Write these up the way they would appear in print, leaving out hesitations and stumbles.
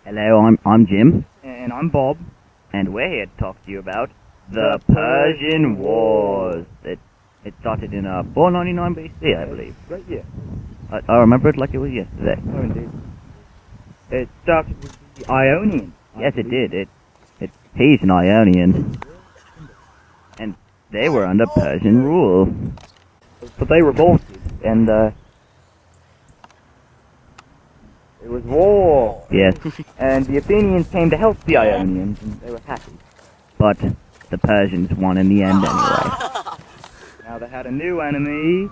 Hello, I'm Jim, And I'm Bob. and we're here to talk to you about the Persian Wars. It started in 499 BC, I believe. Great year. I remember it like it was yesterday. Oh, indeed. It started with the Ionians. Yes, it did. He's an Ionian, and they were under Persian rule. But they revolted, and it was war. Yes, And the Athenians came to help the Ionians, and they were happy. but the Persians won in the end anyway. Now they had a new enemy.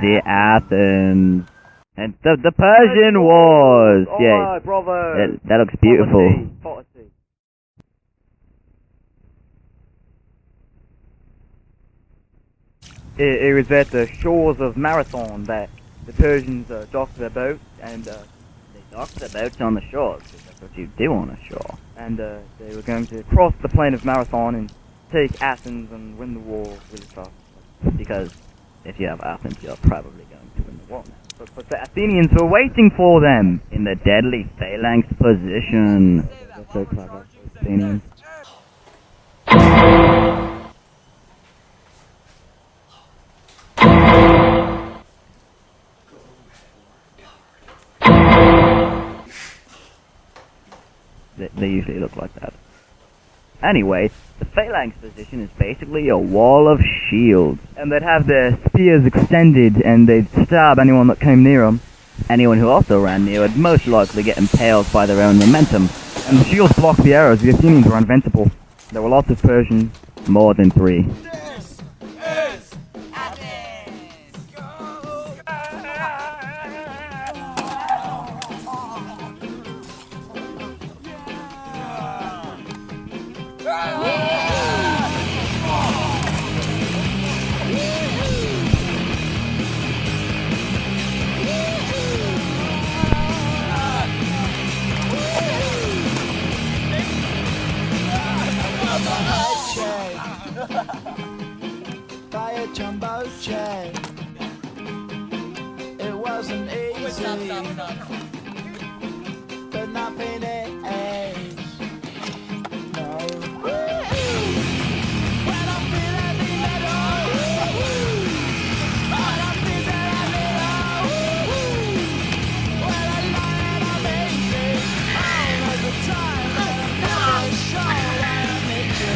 The Athens. And the Persian Wars. Oh, Yeah, bravo. that looks beautiful. Poverty. It was at the shores of Marathon that the Persians docked their boats, and They docked their boats on the shores, because that's what you do on a shore. they were going to cross the plain of Marathon and take Athens and win the war really fast. Because if you have Athens, you're probably going to win the war now. But the Athenians were waiting for them. In the deadly phalanx position. They're so clever, those Athenians. They usually look like that. Anyway, the phalanx position is basically a wall of shields. And they'd have their spears extended, and they'd stab anyone that came near them. Anyone who also ran near would most likely get impaled by their own momentum. And the shields blocked the arrows. The Athenians were invincible. There were lots of Persians. More than 3. By a jumbo jet. It wasn't easy, but nothing is. No. When I'm feeling the middle, when I'm feeling the middle, when I lie and I'm easy, all of the time, and I'm never sure I need you.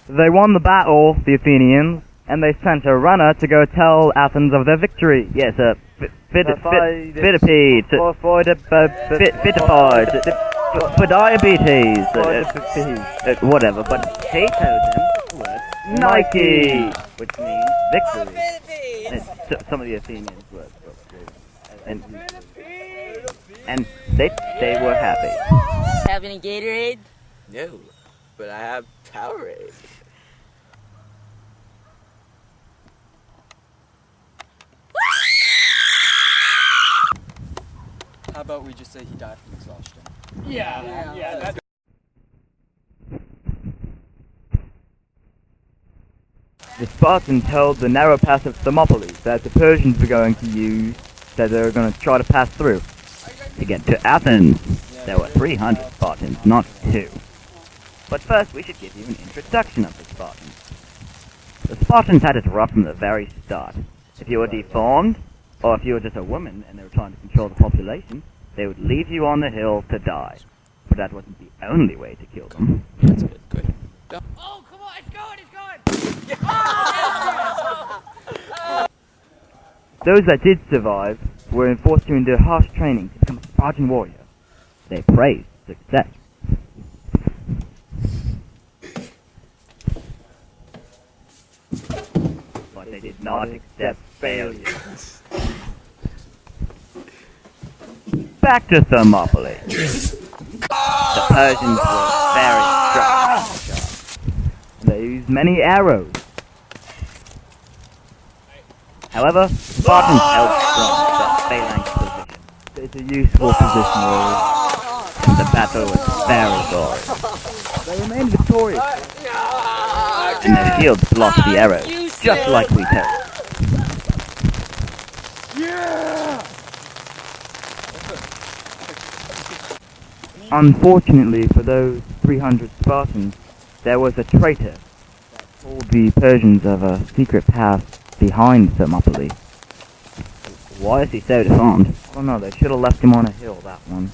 They won the battle, the Athenians, and they sent a runner to go tell Athens of their victory. Yes, Fittified, for diabetes, whatever, but he told them the word Nike, which means victory. And some of the Athenians were, and they were happy. Have any Gatorade? No, but I have Powerade. How about we just say he died from exhaustion? Yeah. The Spartans held the narrow pass of Thermopylae that the Persians were going to use, that they were going to try to pass through. To get to Athens, there were 300 Spartans, not 2. But first, we should give you an introduction of the Spartans. The Spartans had it rough from the very start. If you were deformed, or if you were just a woman and they were trying to control the population, they would leave you on the hill to die. But that wasn't the only way to kill them. That's good, good. Oh, come on, it's going! Those that did survive were forced to endure harsh training to become a Spartan warrior. They praised success. But they did not accept failure. Back to Thermopylae. The Persians were very strong. They used many arrows. However, Spartans held strong in their phalanx position, It's a useful position, really. and the battle was very gory. They remained victorious. and their shields blocked the arrows, just like we told. Unfortunately for those 300 Spartans, there was a traitor that told the Persians of a secret path behind Thermopylae. Why is he so deformed? I don't know, they should have left him on a hill, that one.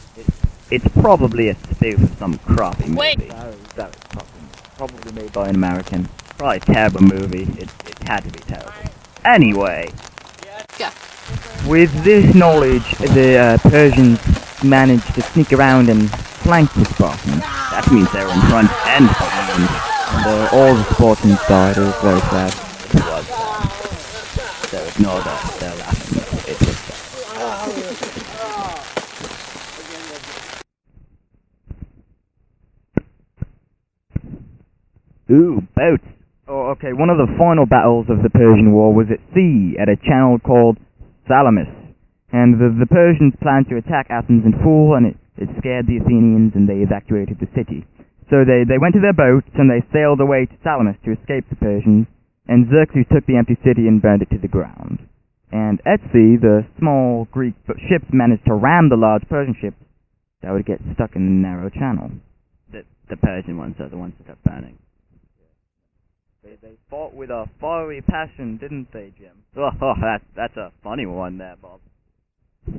It's probably a spoof of some crappy movie. Wait. That was probably made by an American. Probably a terrible movie. It had to be terrible. Anyway, With this knowledge, the Persians managed to sneak around and flank the Spartans. that means they were in front and behind. And all the Spartans died. It was very sad. It was sad. So ignore their laughing. It was sad. Ooh, boats. Oh, okay, one of the final battles of the Persian War was at sea, at a channel called Salamis. And the Persians planned to attack Athens in full, and it scared the Athenians, and they evacuated the city. So they went to their boats, and they sailed away to Salamis to escape the Persians, and Xerxes took the empty city and burned it to the ground. And at sea, the small Greek ships managed to ram the large Persian ships that would get stuck in the narrow channel. The Persian ones are the ones that are burning. They fought with a fiery passion, didn't they, Jim? Oh, that's a funny one there, Bob.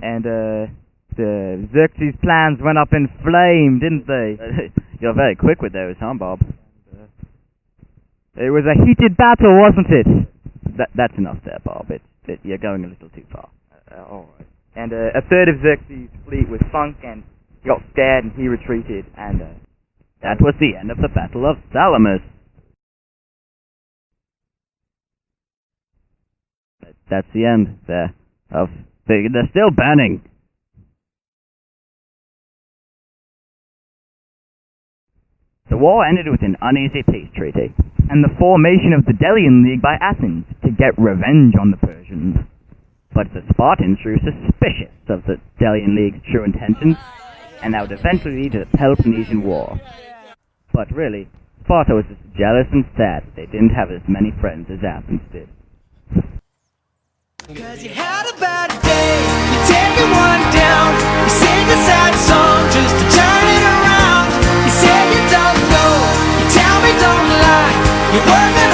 And, the Xerxes' plans went up in flame, didn't they? You're very quick with those, huh, Bob? It was a heated battle, wasn't it? That's enough there, Bob. You're going a little too far. Alright. And, a third of Xerxes' fleet was sunk, and he got scared, and he retreated, and, that was the end of the Battle of Salamis. That's the end there. They're still burning. The war ended with an uneasy peace treaty, and the formation of the Delian League by Athens to get revenge on the Persians. but the Spartans grew suspicious of the Delian League's true intentions, and that would eventually lead to the Peloponnesian War. But really, Sparta was just jealous and sad that they didn't have as many friends as Athens did. Cause you had a bad day, you're taking one down, you sing a sad song just to turn it around. You say you don't know, you tell me don't lie, you work